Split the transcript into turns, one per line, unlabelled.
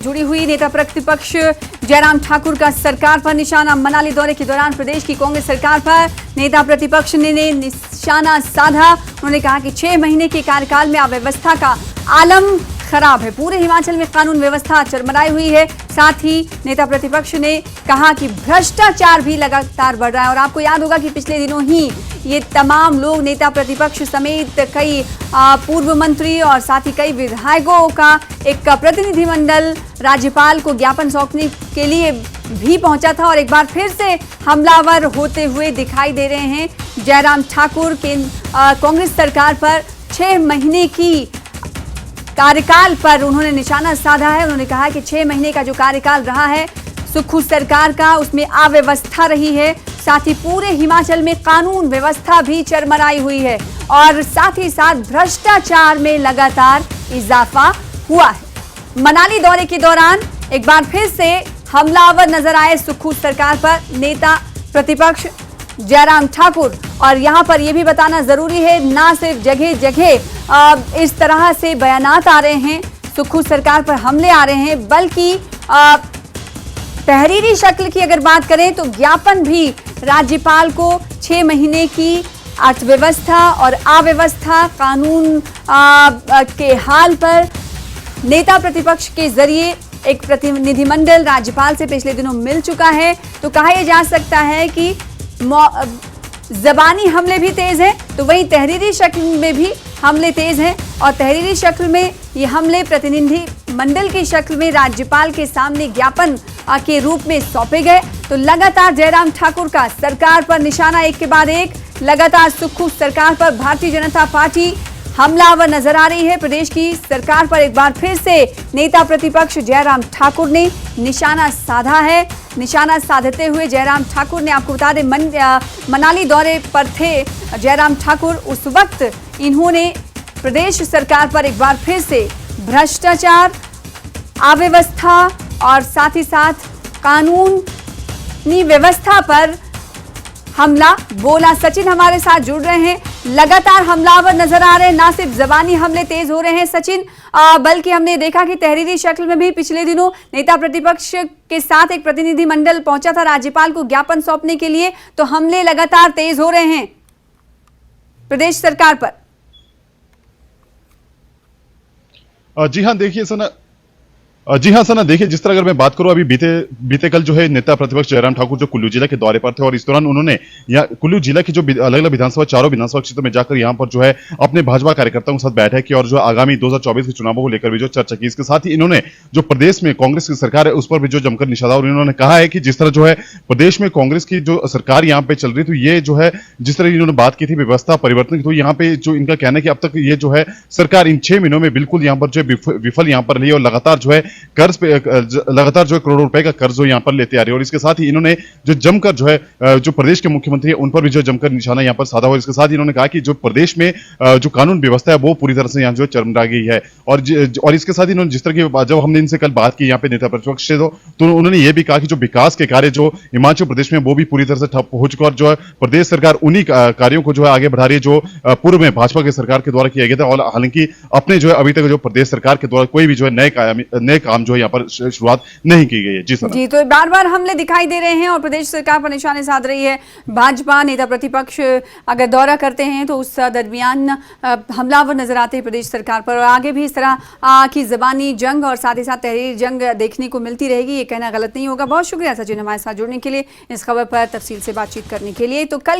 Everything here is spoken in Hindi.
जुड़ी हुई नेता प्रतिपक्ष जयराम ठाकुर का सरकार पर निशाना। मनाली दौरे के दौरान प्रदेश की कांग्रेस सरकार पर नेता प्रतिपक्ष ने निशाना साधा। उन्होंने कहा कि 6 महीने के कार्यकाल में अव्यवस्था का आलम खराब है, पूरे हिमाचल में कानून व्यवस्था चरमराई हुई है। साथ ही नेता प्रतिपक्ष ने कहा कि भ्रष्टाचार भी लगातार बढ़ रहा है। और आपको याद होगा कि पिछले दिनों ही ये तमाम लोग नेता प्रतिपक्ष समेत कई पूर्व मंत्री और साथ ही कई विधायकों का एक प्रतिनिधिमंडल राज्यपाल को ज्ञापन सौंपने के लिए भी पहुंचा था और एक बार फिर से हमलावर होते हुए दिखाई दे रहे हैं। जयराम ठाकुर के कांग्रेस सरकार पर 6 महीने की कार्यकाल पर उन्होंने निशाना साधा है। उन्होंने कहा कि 6 महीने का जो कार्यकाल रहा है सुक्खू सरकार का, उसमें अव्यवस्था रही है। साथ ही पूरे हिमाचल में कानून व्यवस्था भी चरमराई हुई है और साथ ही साथ भ्रष्टाचार में लगातार इजाफा हुआ है। मनाली दौरे के दौरान एक बार फिर से हमलावर नजर आए सुक्खू सरकार पर नेता प्रतिपक्ष जयराम ठाकुर। और यहां पर यह भी बताना जरूरी है, ना सिर्फ जगह जगह इस तरह से बयानात आ रहे हैं, सुक्खू सरकार पर हमले आ रहे हैं, बल्कि तहरीरी शक्ल की अगर बात करें तो ज्ञापन भी राज्यपाल को 6 महीने की अर्थव्यवस्था और अव्यवस्था कानून के हाल पर नेता प्रतिपक्ष के जरिए एक प्रतिनिधिमंडल राज्यपाल से पिछले दिनों मिल चुका है। तो कहा यह जा सकता है कि ज़बानी हमले भी तेज हैं, तो वहीं तहरीरी शक्ल में भी हमले तेज हैं। और तहरीरी शक्ल में ये हमले प्रतिनिधि मंडल की शक्ल में राज्यपाल के सामने ज्ञापन के रूप में सौंपे गए। तो लगातार जयराम ठाकुर का सरकार पर निशाना, एक के बाद एक लगातार सुक्खू सरकार पर भारतीय जनता पार्टी हमलावर नजर आ रही है। प्रदेश की सरकार पर एक बार फिर से नेता प्रतिपक्ष जयराम ठाकुर ने निशाना साधा है। निशाना साधते हुए जयराम ठाकुर ने, आपको बता दें, मनाली दौरे पर थे जयराम ठाकुर। उस वक्त इन्होंने प्रदेश सरकार पर एक बार फिर से भ्रष्टाचार, अव्यवस्था और साथ ही साथ कानूनी व्यवस्था पर हमला बोला। सचिन हमारे साथ जुड़ रहे हैं, लगातार हमलावर नजर आ रहे हैं, ना सिर्फ जबानी हमले तेज हो रहे हैं सचिन, बल्कि हमने देखा कि तहरीरी शक्ल में भी पिछले दिनों नेता प्रतिपक्ष के साथ एक प्रतिनिधि मंडल पहुंचा था राज्यपाल को ज्ञापन सौंपने के लिए। तो हमले लगातार तेज हो रहे हैं प्रदेश सरकार पर।
जी हाँ, देखिए सना, देखिए जिस तरह अगर मैं बात करूं, अभी बीते कल जो है नेता प्रतिपक्ष जयराम ठाकुर जो कुल्लू जिला के दौरे पर थे और इस दौरान उन्होंने कुल्लू जिला की जो अलग अलग विधानसभा, चारों विधानसभा क्षेत्रों में जाकर यहां पर जो है अपने भाजपा कार्यकर्ताओं के साथ बैठक की और जो आगामी 2024 के चुनावों को लेकर भी जो चर्चा की। इसके साथ ही इन्होंने जो प्रदेश में कांग्रेस की सरकार है उस पर भी जो जमकर निशाना, और इन्होंने कहा है कि जिस तरह जो है प्रदेश में कांग्रेस की जो सरकार यहाँ पे चल रही, तो ये जो है जिस तरह इन्होंने बात की थी व्यवस्था परिवर्तन की, तो यहाँ पे जो इनका कहना है कि अब तक ये जो है सरकार इन 6 महीनों में बिल्कुल यहाँ पर जो विफल यहाँ पर रही और लगातार जो है कर्ज पे लगातार जो है करोड़ों रुपए का कर्ज जो यहाँ पर लेते आ रही है। और इसके साथ ही इन्होंने जो जमकर जो है जो प्रदेश के मुख्यमंत्री है उन पर भी जो जमकर निशाना यहाँ पर साधा हुआ। इसके साथ ही इन्होंने कहा कि जो प्रदेश में जो कानून व्यवस्था है वो पूरी तरह से यहाँ जो चरमरा गई है। और इसके साथ ही इन्होंने जिस तरह की, जब हमने इनसे कल बात की यहाँ पे नेता प्रतिपक्ष से, तो उन्होंने ये भी कहा कि जो विकास के कार्य जो हिमाचल प्रदेश में वो भी पूरी तरह से ठप हो चुका और जो है प्रदेश सरकार उन्हीं कार्यों को जो है आगे बढ़ा रही है जो पूर्व में भाजपा की सरकार के द्वारा किया गया था। और हालांकि अपने जो है अभी तक जो प्रदेश सरकार के द्वारा कोई भी जो है नए काम जो है यहाँ पर शुरुआत नहीं की गई है। जी सर, जी, तो
बार बार हमले दिखाई दे रहे हैं और प्रदेश सरकार पर निशाने साध रही है भाजपा। नेता प्रतिपक्ष अगर दौरा करते हैं तो उस दरमियान हमलावर नजर आते हैं प्रदेश सरकार पर। और आगे भी इस तरह की जबानी जंग और साथ ही साथ तहरीरी जंग देखने को मिलती रहेगी, ये कहना गलत नहीं होगा। बहुत शुक्रिया सचिन हमारे साथ जुड़ने के लिए, इस खबर पर तफसील से बातचीत करने के लिए। तो कल